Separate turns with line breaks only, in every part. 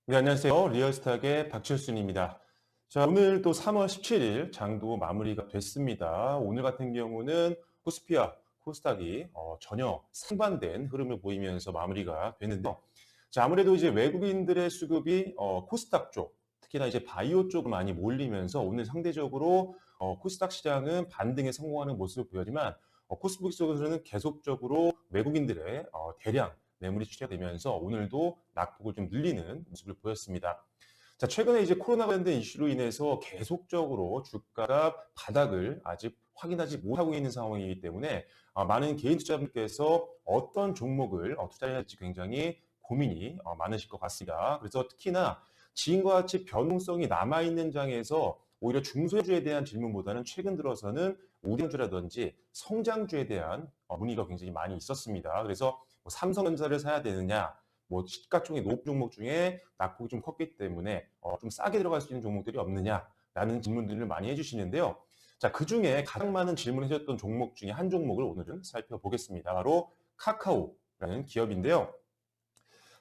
네, 안녕하세요. 리얼스탁의 박철순입니다. 자, 오늘 또 3월 17일 장도 마무리가 됐습니다. 오늘 같은 경우는 코스피와 코스닥이 전혀 상반된 흐름을 보이면서 마무리가 됐는데요. 자, 아무래도 이제 외국인들의 수급이 코스닥 쪽, 특히나 이제 바이오 쪽으로 많이 몰리면서 오늘 상대적으로 코스닥 시장은 반등에 성공하는 모습을 보였지만 코스피 쪽에서는 계속적으로 외국인들의 대량 매물이 출현되면서 오늘도 낙폭을 좀 늘리는 모습을 보였습니다. 자, 최근에 이제 코로나 관련된 이슈로 인해서 계속적으로 주가가 바닥을 아직 확인하지 못하고 있는 상황이기 때문에 많은 개인 투자분께서 어떤 종목을 투자해야 할지 굉장히 고민이 많으실 것 같습니다. 그래서 특히나 지금과 같이 변동성이 남아있는 장에서 오히려 중소주에 대한 질문보다는 최근 들어서는 우량주라든지 성장주에 대한 문의가 굉장히 많이 있었습니다. 그래서 뭐 삼성전자를 사야 되느냐, 뭐 시가총액 높은 종목 중에 낙폭이 좀 컸기 때문에 좀 싸게 들어갈 수 있는 종목들이 없느냐라는 질문들을 많이 해주시는데요. 자, 그 중에 가장 많은 질문을 해주셨던 종목 중에 한 종목을 오늘은 살펴보겠습니다. 바로 카카오라는 기업인데요.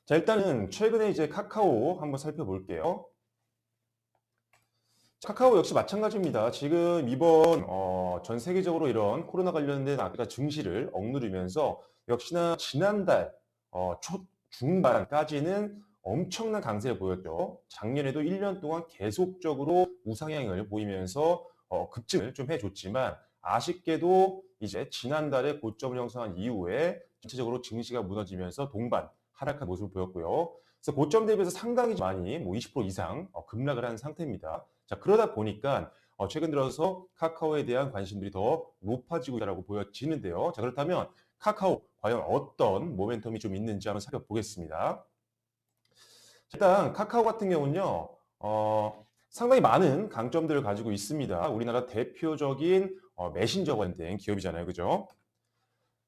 자, 일단은 최근에 이제 카카오 한번 살펴볼게요. 카카오 역시 마찬가지입니다. 지금 이번 전 세계적으로 이런 코로나 관련된 아까 증시를 억누르면서 역시나 지난달 초 중반까지는 엄청난 강세를 보였죠. 작년에도 1년 동안 계속적으로 우상향을 보이면서 급증을 좀 해줬지만 아쉽게도 이제 지난달에 고점을 형성한 이후에 전체적으로 증시가 무너지면서 동반 하락한 모습을 보였고요. 그래서 고점 대비해서 상당히 많이 뭐 20% 이상 급락을 한 상태입니다. 자, 그러다 보니까 최근 들어서 카카오에 대한 관심들이 더 높아지고 있다고 보여지는데요. 자, 그렇다면 카카오 과연 어떤 모멘텀이 좀 있는지 한번 살펴보겠습니다. 일단 카카오 같은 경우는요. 상당히 많은 강점들을 가지고 있습니다. 우리나라 대표적인 메신저 관련 기업이잖아요. 그죠?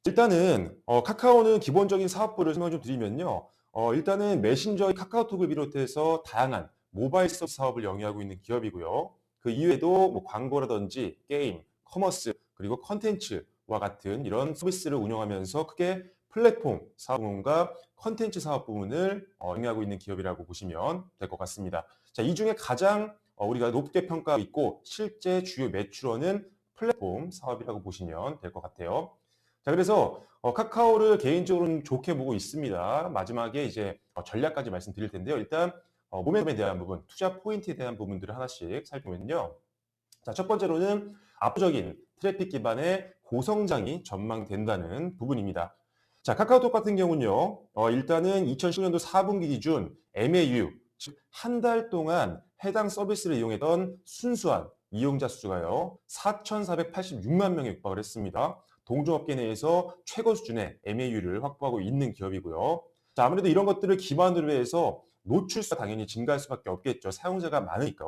일단은 카카오는 기본적인 사업부를 설명 좀 드리면요. 일단은 메신저의 카카오톡을 비롯해서 다양한 모바일 서비스 사업을 영위하고 있는 기업이고요. 그 이외에도 뭐 광고라든지 게임, 커머스, 그리고 컨텐츠와 같은 이런 서비스를 운영하면서 크게 플랫폼 사업 부문과 컨텐츠 사업 부문을 영위하고 있는 기업이라고 보시면 될 것 같습니다. 자, 이 중에 가장 우리가 높게 평가하고 있고 실제 주요 매출원은 플랫폼 사업이라고 보시면 될 것 같아요. 자, 그래서 카카오를 개인적으로는 좋게 보고 있습니다. 마지막에 이제 전략까지 말씀드릴 텐데요. 일단 모멘텀에 대한 부분, 투자 포인트에 대한 부분들을 하나씩 살펴보면요. 자, 첫 번째로는 압도적인 트래픽 기반의 고성장이 전망된다는 부분입니다. 자, 카카오톡 같은 경우는요. 일단은 2010년도 4분기 기준 MAU, 즉 한 달 동안 해당 서비스를 이용했던 순수한 이용자 수가요. 4,486만 명에 육박을 했습니다. 동종업계 내에서 최고 수준의 MAU를 확보하고 있는 기업이고요. 자, 아무래도 이런 것들을 기반으로 해서 노출수가 당연히 증가할 수밖에 없겠죠. 사용자가 많으니까.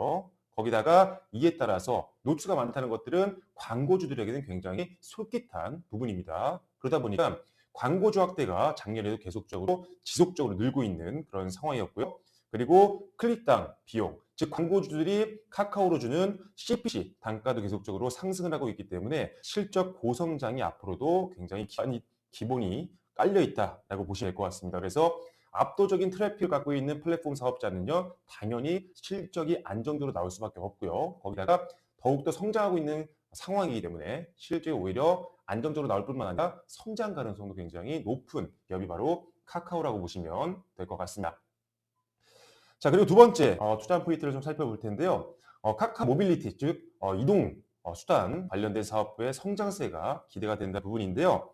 거기다가 이에 따라서 노출가 많다는 것들은 광고주들에게는 굉장히 솔깃한 부분입니다. 그러다 보니까 광고주 확대가 작년에도 계속적으로 지속적으로 늘고 있는 그런 상황이었고요. 그리고 클릭당 비용, 즉 광고주들이 카카오로 주는 CPC 단가도 계속적으로 상승을 하고 있기 때문에 실적 고성장이 앞으로도 굉장히 기본이 깔려 있다라고 보시면 될 것 같습니다. 그래서 압도적인 트래픽을 갖고 있는 플랫폼 사업자는요, 당연히 실적이 안정적으로 나올 수밖에 없고요. 거기다가 더욱더 성장하고 있는 상황이기 때문에 실적이 오히려 안정적으로 나올 뿐만 아니라 성장 가능성도 굉장히 높은 기업이 바로 카카오라고 보시면 될 것 같습니다. 자, 그리고 두 번째 투자 포인트를 좀 살펴볼 텐데요. 카카오 모빌리티, 즉 이동 수단 관련된 사업부의 성장세가 기대가 된다는 부분인데요.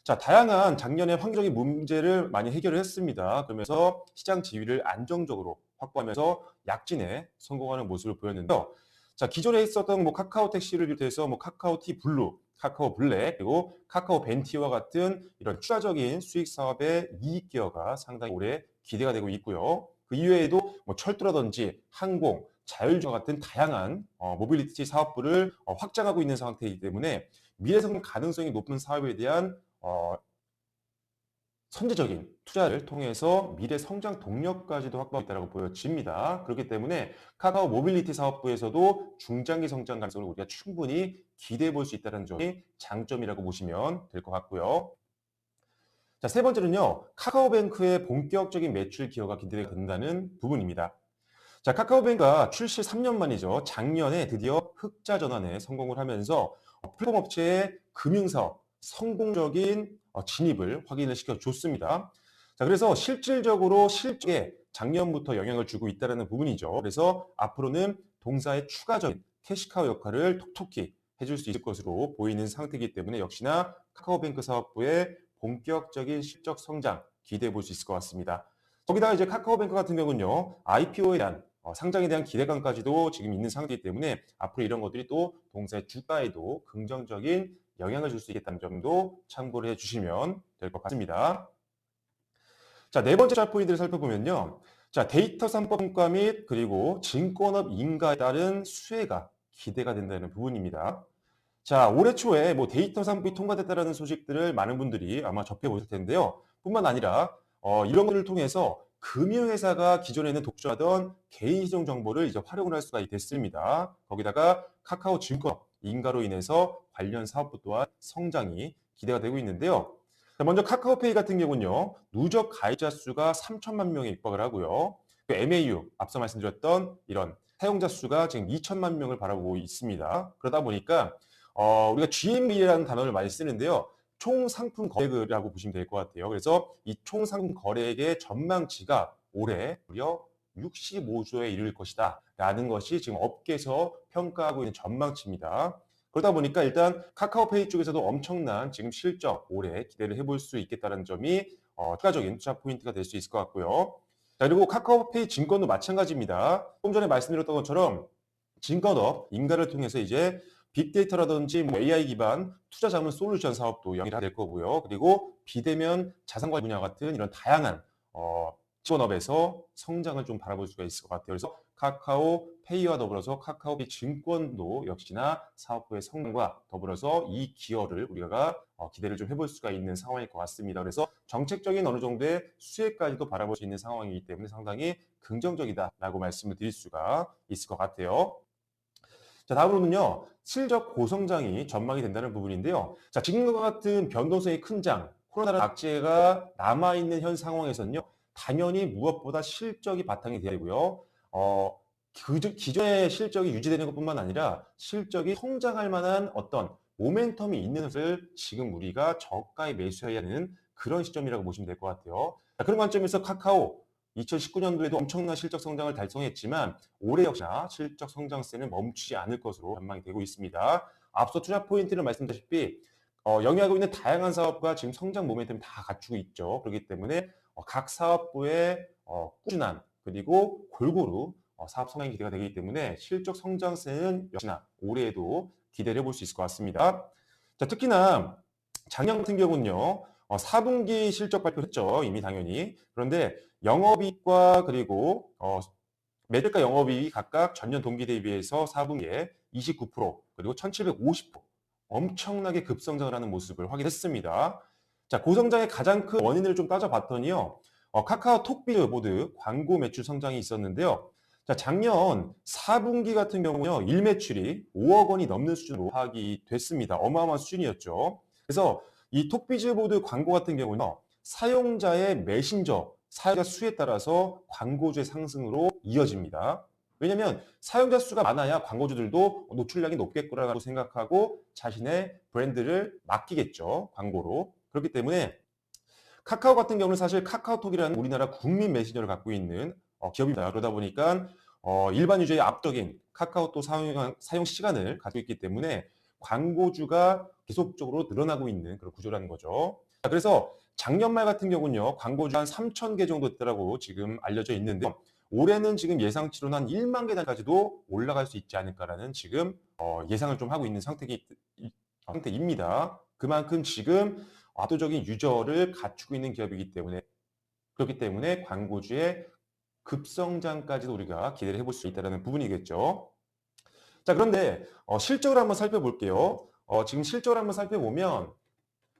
자, 다양한 작년에 환경적인 문제를 많이 해결을 했습니다. 그러면서 시장 지위를 안정적으로 확보하면서 약진에 성공하는 모습을 보였는데요. 자, 기존에 있었던 뭐 카카오 택시를 비롯해서 뭐 카카오티 블루, 카카오 블랙, 그리고 카카오 벤티와 같은 이런 추가적인 수익 사업의 이익 기여가 상당히 오래 기대가 되고 있고요. 그 이외에도 뭐 철도라든지 항공, 자율주행 같은 다양한 모빌리티 사업부를 확장하고 있는 상태이기 때문에 미래 성장 가능성이 높은 사업에 대한 선제적인 투자를 통해서 미래 성장 동력까지도 확보하겠다고 보여집니다. 그렇기 때문에 카카오 모빌리티 사업부에서도 중장기 성장 가능성을 우리가 충분히 기대해 볼 수 있다는 점이 장점이라고 보시면 될 것 같고요. 자, 세 번째는요. 카카오뱅크의 본격적인 매출 기여가 기대된다는 부분입니다. 자, 카카오뱅크가 출시 3년 만이죠. 작년에 드디어 흑자 전환에 성공을 하면서 플랫폼 업체의 금융사업 성공적인 진입을 확인을 시켜줬습니다. 자, 그래서 실질적으로 실적에 작년부터 영향을 주고 있다는 부분이죠. 그래서 앞으로는 동사의 추가적인 캐시카우 역할을 톡톡히 해줄 수 있을 것으로 보이는 상태이기 때문에 역시나 카카오뱅크 사업부의 본격적인 실적 성장 기대해 볼 수 있을 것 같습니다. 거기다가 이제 카카오뱅크 같은 경우는요, IPO에 대한 상장에 대한 기대감까지도 지금 있는 상태이기 때문에 앞으로 이런 것들이 또 동사의 주가에도 긍정적인 영향을 줄 수 있겠다는 점도 참고를 해주시면 될 것 같습니다. 자, 네 번째 차트 포인트를 살펴보면요. 자, 데이터 3법 통과 및 그리고 증권업 인가에 따른 수혜가 기대가 된다는 부분입니다. 자, 올해 초에 뭐 데이터 3법이 통과됐다는 소식들을 많은 분들이 아마 접해보실 텐데요. 뿐만 아니라 이런 것을 통해서 금융회사가 기존에는 독점하던 개인시정 정보를 이제 활용을 할 수가 됐습니다. 거기다가 카카오 증권 인가로 인해서 관련 사업부 또한 성장이 기대가 되고 있는데요. 자, 먼저 카카오페이 같은 경우는요. 누적 가입자 수가 3천만 명에 육박을 하고요. 그 MAU, 앞서 말씀드렸던 이런 사용자 수가 지금 2천만 명을 바라보고 있습니다. 그러다 보니까 우리가 GMV라는 단어를 많이 쓰는데요. 총 상품 거래액이라고 보시면 될 것 같아요. 그래서 이 총 상품 거래액의 전망치가 올해 무려 65조에 이를 것이다 라는 것이 지금 업계에서 평가하고 있는 전망치입니다. 그러다 보니까 일단 카카오페이 쪽에서도 엄청난 지금 실적 올해 기대를 해볼 수 있겠다는 점이 추가적인 투자 포인트가 될 수 있을 것 같고요. 자, 그리고 카카오페이 증권도 마찬가지입니다. 조금 전에 말씀드렸던 것처럼 증권업 인가를 통해서 이제 빅데이터라든지 뭐 AI 기반 투자 자문 솔루션 사업도 영위가 될 거고요. 그리고 비대면 자산관리 분야 같은 이런 다양한 직원업에서 성장을 좀 바라볼 수가 있을 것 같아요. 그래서 카카오페이와 더불어서 카카오페이 증권도 역시나 사업부의 성장과 더불어서 이 기여를 우리가 기대를 좀 해볼 수가 있는 상황일 것 같습니다. 그래서 정책적인 어느 정도의 수혜까지도 바라볼 수 있는 상황이기 때문에 상당히 긍정적이다라고 말씀을 드릴 수가 있을 것 같아요. 자, 다음으로는요, 실적 고성장이 전망이 된다는 부분인데요. 자, 지금과 같은 변동성이 큰 장, 코로나 악재가 남아있는 현 상황에서는요, 당연히 무엇보다 실적이 바탕이 돼야 되고요. 기존의 실적이 유지되는 것뿐만 아니라 실적이 성장할 만한 어떤 모멘텀이 있는 것을 지금 우리가 저가에 매수해야 하는 그런 시점이라고 보시면 될 것 같아요. 자, 그런 관점에서 카카오 2019년도에도 엄청난 실적 성장을 달성했지만 올해 역시나 실적 성장세는 멈추지 않을 것으로 전망이 되고 있습니다. 앞서 투자 포인트를 말씀드렸다시피 영위하고 있는 다양한 사업과 지금 성장 모멘텀을 다 갖추고 있죠. 그렇기 때문에 각 사업부의 꾸준한 그리고 골고루 사업 성장이 기대가 되기 때문에 실적 성장세는 역시나 올해에도 기대를 해볼 수 있을 것 같습니다. 자, 특히나 작년 같은 경우는요. 4분기 실적 발표를 했죠. 이미 당연히. 그런데 영업이익과 그리고 매출과 영업이익이 각각 전년 동기 대비해서 4분기에 29% 그리고 1750% 엄청나게 급성장을 하는 모습을 확인했습니다. 자, 고성장의 가장 큰 원인을 좀 따져봤더니요. 카카오톡 빌보드 광고 매출 성장이 있었는데요. 자, 작년 4분기 같은 경우는요. 일매출이 5억 원이 넘는 수준으로 파악이 됐습니다. 어마어마한 수준이었죠. 그래서 이 톡비즈보드 광고 같은 경우는 사용자의 메신저 사용자 수에 따라서 광고주의 상승으로 이어집니다. 왜냐하면 사용자 수가 많아야 광고주들도 노출량이 높겠구나라고 생각하고 자신의 브랜드를 맡기겠죠. 광고로. 그렇기 때문에 카카오 같은 경우는 사실 카카오톡이라는 우리나라 국민 메신저를 갖고 있는 기업입니다. 그러다 보니까 일반 유저의 압도적인 카카오톡 사용 시간을 가지고 있기 때문에 광고주가 계속적으로 늘어나고 있는 그런 구조라는 거죠. 그래서 작년 말 같은 경우는요. 광고주 한 3,000개 정도 됐다고 지금 알려져 있는데 올해는 지금 예상치로는 한 1만 개 단까지도 올라갈 수 있지 않을까라는 지금 예상을 좀 하고 있는 상태입니다. 그만큼 지금 압도적인 유저를 갖추고 있는 기업이기 때문에 그렇기 때문에 광고주의 급성장까지도 우리가 기대를 해볼 수 있다는 부분이겠죠. 자, 그런데 실적을 한번 살펴볼게요. 지금 실적을 한번 살펴보면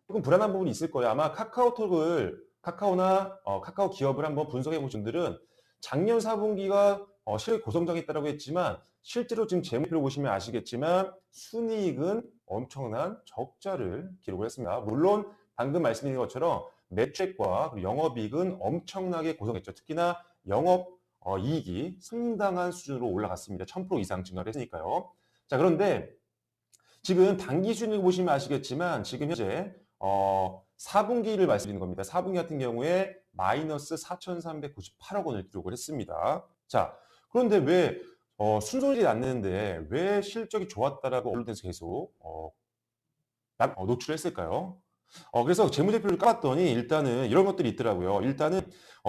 조금 불안한 부분이 있을 거예요. 아마 카카오나 카카오 기업을 한번 분석해 보신 분들은 작년 4분기가 실적이 고성장했다고 했지만 실제로 지금 재무표를 보시면 아시겠지만 순이익은 엄청난 적자를 기록을 했습니다. 물론 방금 말씀드린 것처럼 매출액과 그리고 영업이익은 엄청나게 고성했죠. 특히나 영업 이익이 상당한 수준으로 올라갔습니다. 1000% 이상 증가를 했으니까요. 자, 그런데 지금 단기 순위를 보시면 아시겠지만 지금 현재 4분기를 말씀드리는 겁니다. 4분기 같은 경우에 마이너스 4,398억 원을 기록을 했습니다. 자, 그런데 왜 순손실이 났는데 왜 실적이 좋았다라고 언론에서 계속 노출을 했을까요? 그래서 재무제표를 깔았더니 일단은 이런 것들이 있더라고요. 일단은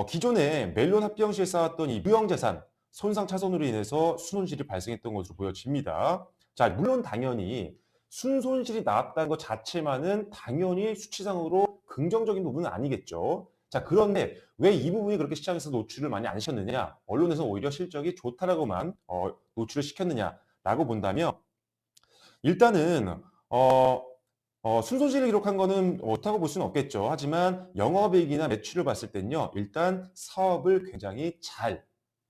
기존에 멜론 합병 시에 쌓았던 이 무형자산 손상 차손으로 인해서 순손실이 발생했던 것으로 보여집니다. 자, 물론 당연히 순손실이 나왔다는 것 자체만은 당연히 수치상으로 긍정적인 부분은 아니겠죠. 자, 그런데 왜 이 부분이 그렇게 시장에서 노출을 많이 안 시켰느냐? 언론에서 오히려 실적이 좋다라고만 노출을 시켰느냐라고 본다면 일단은 순손실을 기록한 거는 좋다고 볼 수는 없겠죠. 하지만 영업이익이나 매출을 봤을 때는요. 일단 사업을 굉장히 잘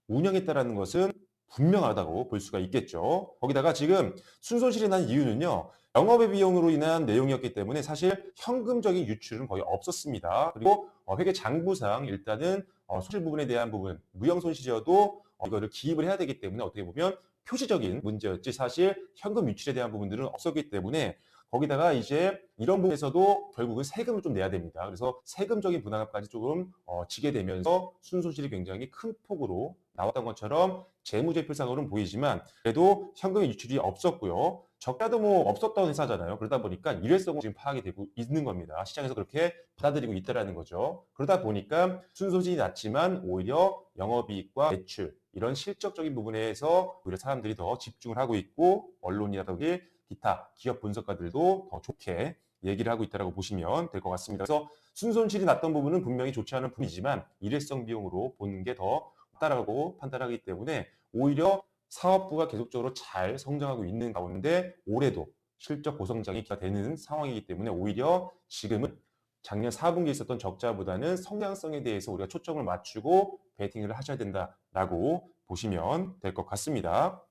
운영했다라는 것은 분명하다고 볼 수가 있겠죠. 거기다가 지금 순손실이 난 이유는요. 영업의 비용으로 인한 내용이었기 때문에 사실 현금적인 유출은 거의 없었습니다. 그리고 회계 장부상 일단은 손실 부분에 대한 부분, 무형 손실이어도 이거를 기입을 해야 되기 때문에 어떻게 보면 표시적인 문제였지 사실 현금 유출에 대한 부분들은 없었기 때문에 거기다가 이제 이런 부분에서도 결국은 세금을 좀 내야 됩니다. 그래서 세금적인 부담까지 조금 지게 되면서 순손실이 굉장히 큰 폭으로 나왔던 것처럼 재무제표상으로는 보이지만 그래도 현금의 유출이 없었고요. 적자도 뭐 없었던 회사잖아요. 그러다 보니까 일회성으로 지금 파악이 되고 있는 겁니다. 시장에서 그렇게 받아들이고 있다는 거죠. 그러다 보니까 순손실이 났지만 오히려 영업이익과 매출 이런 실적적인 부분에서 오히려 사람들이 더 집중을 하고 있고 언론이라든지 기타 기업 분석가들도 더 좋게 얘기를 하고 있다고 보시면 될 것 같습니다. 그래서 순손실이 났던 부분은 분명히 좋지 않은 부분이지만 일회성 비용으로 보는 게 더 맞다라고 판단하기 때문에 오히려 사업부가 계속적으로 잘 성장하고 있는 가운데 올해도 실적 고성장이 되는 상황이기 때문에 오히려 지금은 작년 4분기에 있었던 적자보다는 성장성에 대해서 우리가 초점을 맞추고 베팅을 하셔야 된다라고 보시면 될 것 같습니다.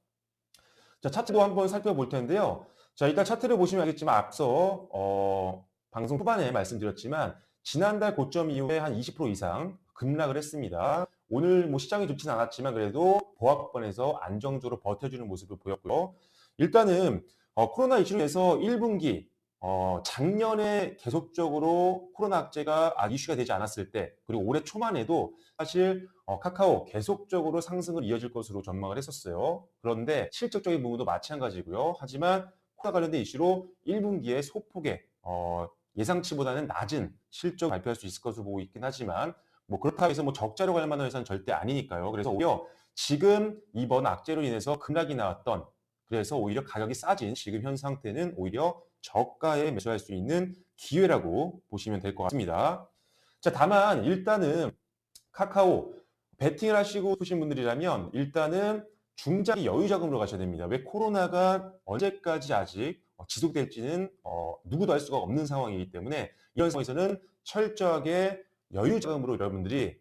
자, 차트도 한번 살펴볼 텐데요. 자, 일단 차트를 보시면 알겠지만 앞서 방송 후반에 말씀드렸지만 지난달 고점 이후에 한 20% 이상 급락을 했습니다. 오늘 뭐 시장이 좋지는 않았지만 그래도 보합권에서 안정적으로 버텨주는 모습을 보였고요. 일단은 코로나 이슈로 해서 1분기 작년에 계속적으로 코로나 악재가 이슈가 되지 않았을 때 그리고 올해 초만 해도 사실 카카오 계속적으로 상승을 이어질 것으로 전망을 했었어요. 그런데 실적적인 부분도 마찬가지고요. 하지만 코로나 관련된 이슈로 1분기에 소폭의 예상치보다는 낮은 실적 발표할 수 있을 것으로 보고 있긴 하지만 뭐 그렇다고 해서 뭐 적자로 갈 만한 회사는 절대 아니니까요. 그래서 오히려 지금 이번 악재로 인해서 급락이 나왔던 그래서 오히려 가격이 싸진 지금 현 상태는 오히려 저가에 매수할 수 있는 기회라고 보시면 될 것 같습니다. 자, 다만 일단은 카카오 베팅을 하시고 싶으신 분들이라면 일단은 중장기 여유 자금으로 가셔야 됩니다. 왜 코로나가 언제까지 아직 지속될지는 누구도 알 수가 없는 상황이기 때문에 이런 상황에서는 철저하게 여유 자금으로 여러분들이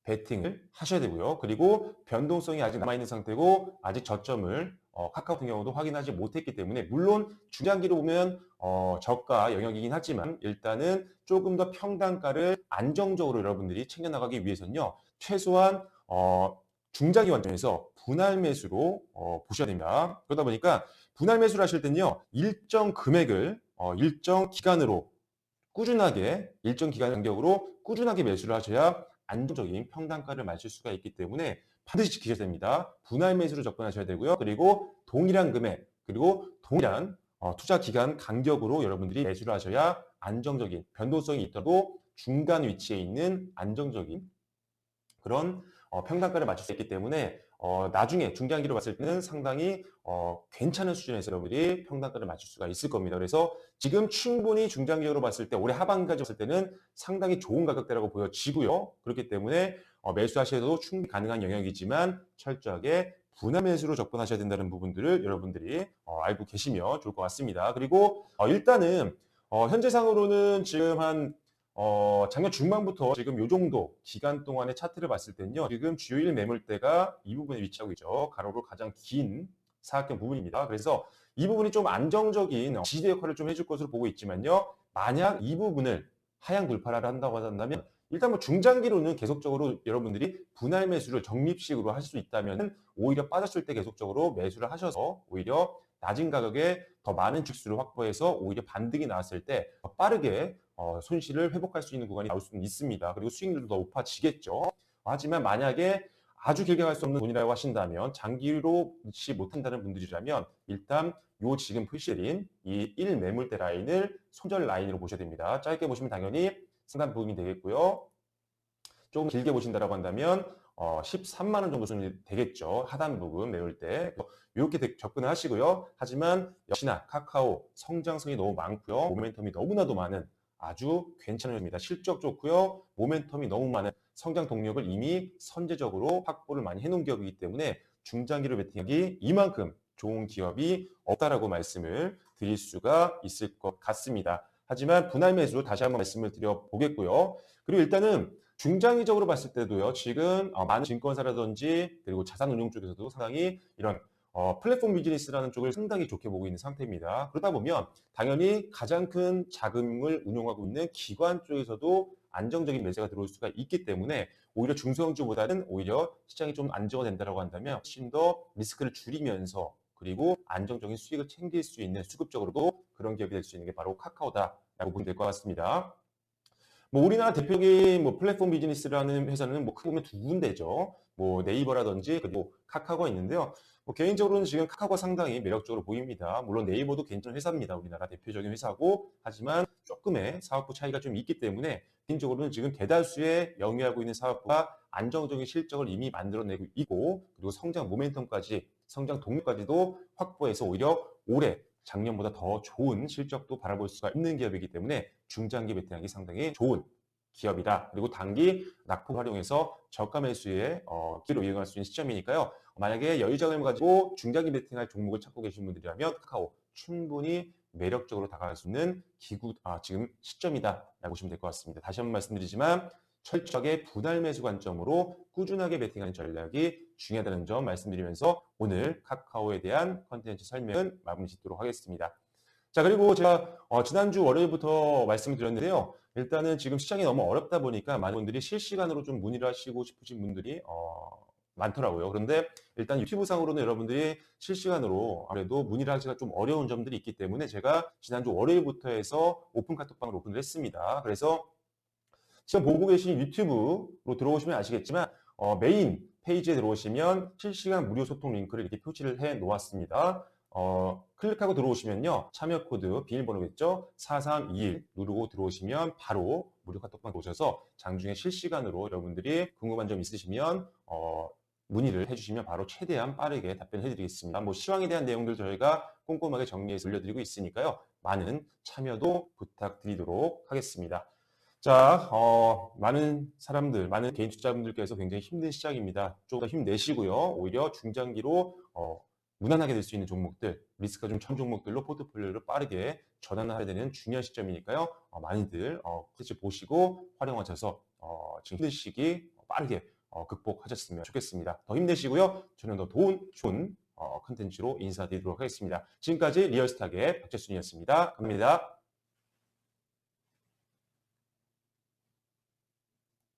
베팅을 하셔야 되고요. 그리고 변동성이 아직 남아있는 상태고 아직 저점을 카카오 같은 경우도 확인하지 못했기 때문에 물론 중장기로 보면 저가 영역이긴 하지만 일단은 조금 더 평단가를 안정적으로 여러분들이 챙겨나가기 위해서는요. 최소한 중장기 관점에서 분할 매수로 보셔야 됩니다. 그러다 보니까 분할 매수를 하실 때는요. 일정 금액을 일정 기간으로 꾸준하게 일정 기간 간격으로 꾸준하게 매수를 하셔야 안정적인 평단가를 맞출 수가 있기 때문에 반드시 지키셔야 됩니다. 분할 매수로 접근하셔야 되고요. 그리고 동일한 금액, 그리고 동일한 투자 기간 간격으로 여러분들이 매수를 하셔야 안정적인 변동성이 있더라도 중간 위치에 있는 안정적인 그런 평단가를 맞출 수 있기 때문에 나중에 중장기로 봤을 때는 상당히 괜찮은 수준에서 여러분들이 평단가를 맞출 수가 있을 겁니다. 그래서 지금 충분히 중장기적으로 봤을 때 올해 하반기까지 봤을 때는 상당히 좋은 가격대라고 보여지고요. 그렇기 때문에 매수하셔도 충분히 가능한 영역이지만 철저하게 분할 매수로 접근하셔야 된다는 부분들을 여러분들이 알고 계시면 좋을 것 같습니다. 그리고 일단은 현재상으로는 지금 한 작년 중반부터 지금 요 정도 기간 동안의 차트를 봤을 때는요. 지금 주요 1 매물대가 이 부분에 위치하고 있죠. 가로로 가장 긴 사각형 부분입니다. 그래서 이 부분이 좀 안정적인 지지 역할을 좀 해줄 것으로 보고 있지만요. 만약 이 부분을 하향 돌파를 한다고 한다면 일단 뭐 중장기로는 계속적으로 여러분들이 분할 매수를 적립식으로 할 수 있다면 오히려 빠졌을 때 계속적으로 매수를 하셔서 오히려 낮은 가격에 더 많은 주수를 확보해서 오히려 반등이 나왔을 때 더 빠르게 손실을 회복할 수 있는 구간이 나올 수는 있습니다. 그리고 수익률도 더 높아지겠죠. 하지만 만약에 아주 길게 갈 수 없는 돈이라고 하신다면 장기로 넣지 못한다는 분들이라면 일단 요 지금 표시해드린 이 1매물대 라인을 손절 라인으로 보셔야 됩니다. 짧게 보시면 당연히 상단 부분이 되겠고요. 조금 길게 보신다라고 한다면 13만 원 정도 수준이 되겠죠. 하단 부분 매울 때. 이렇게 접근을 하시고요. 하지만 역시나 카카오 성장성이 너무 많고요. 모멘텀이 너무나도 많은 아주 괜찮은 겁니다. 실적 좋고요. 모멘텀이 너무 많은 성장 동력을 이미 선제적으로 확보를 많이 해놓은 기업이기 때문에 중장기로 베팅하기 이만큼 좋은 기업이 없다라고 말씀을 드릴 수가 있을 것 같습니다. 하지만 분할 매수 다시 한번 말씀을 드려보겠고요. 그리고 일단은 중장기적으로 봤을 때도요, 지금 많은 증권사라든지 그리고 자산운용 쪽에서도 상당히 이런 플랫폼 비즈니스라는 쪽을 상당히 좋게 보고 있는 상태입니다. 그러다 보면 당연히 가장 큰 자금을 운용하고 있는 기관 쪽에서도 안정적인 매수가 들어올 수가 있기 때문에 오히려 중소형주보다는 오히려 시장이 좀 안정화된다고 한다면 훨씬 더 리스크를 줄이면서 그리고 안정적인 수익을 챙길 수 있는 수급적으로도 그런 기업이 될 수 있는 게 바로 카카오다라고 보면 될 것 같습니다. 뭐 우리나라 대표적인 뭐 플랫폼 비즈니스라는 회사는 뭐 크게 보면 두 군데죠. 뭐 네이버라든지 그리고 카카오가 있는데요. 뭐 개인적으로는 지금 카카오가 상당히 매력적으로 보입니다. 물론 네이버도 괜찮은 회사입니다. 우리나라 대표적인 회사고 하지만 조금의 사업부 차이가 좀 있기 때문에 개인적으로는 지금 대다수의 영위하고 있는 사업부가 안정적인 실적을 이미 만들어내고 있고 그리고 성장 모멘텀까지 성장 동력까지도 확보해서 오히려 올해 작년보다 더 좋은 실적도 바라볼 수가 있는 기업이기 때문에 중장기 베팅하기 상당히 좋은 기업이다. 그리고 단기 낙폭 활용해서 저가 매수에 기로 이용할 수 있는 시점이니까요. 만약에 여유 자금을 가지고 중장기 베팅할 종목을 찾고 계신 분들이라면 카카오 충분히 매력적으로 다가갈 수 있는 지금 시점이다라고 보시면 될 것 같습니다. 다시 한번 말씀드리지만 철저하게 분할 매수 관점으로 꾸준하게 베팅하는 전략이 중요하다는 점 말씀드리면서 오늘 카카오에 대한 컨텐츠 설명은 마무리 짓도록 하겠습니다. 자, 그리고 제가 지난주 월요일부터 말씀을 드렸는데요. 일단은 지금 시장이 너무 어렵다 보니까 많은 분들이 실시간으로 좀 문의를 하시고 싶으신 분들이 많더라고요. 그런데 일단 유튜브상으로는 여러분들이 실시간으로 아무래도 문의를 하기가 좀 어려운 점들이 있기 때문에 제가 지난주 월요일부터 해서 오픈 카톡방을 오픈을 했습니다. 그래서 지금 보고 계신 유튜브로 들어오시면 아시겠지만 메인 페이지에 들어오시면 실시간 무료 소통 링크를 이렇게 표시를 해 놓았습니다. 클릭하고 들어오시면요. 참여 코드 비밀번호겠죠? 4321 누르고 들어오시면 바로 무료 카톡방 오셔서 장중에 실시간으로 여러분들이 궁금한 점 있으시면 문의를 해주시면 바로 최대한 빠르게 답변해 드리겠습니다. 뭐 시황에 대한 내용들 저희가 꼼꼼하게 정리해서 올려드리고 있으니까요. 많은 참여도 부탁드리도록 하겠습니다. 자, 많은 사람들, 많은 개인 투자자분들께서 굉장히 힘든 시작입니다. 조금 더 힘내시고요. 오히려 중장기로 무난하게 될 수 있는 종목들, 리스크가 좀 천 종목들로 포트폴리오를 빠르게 전환해야 되는 중요한 시점이니까요. 많이들 콘텐츠 보시고 활용하셔서 지금 힘든 시기 빠르게 극복하셨으면 좋겠습니다. 더 힘내시고요. 저는 더 좋은 컨텐츠로 인사드리도록 하겠습니다. 지금까지 리얼스탁의 박재순이었습니다. 감사합니다.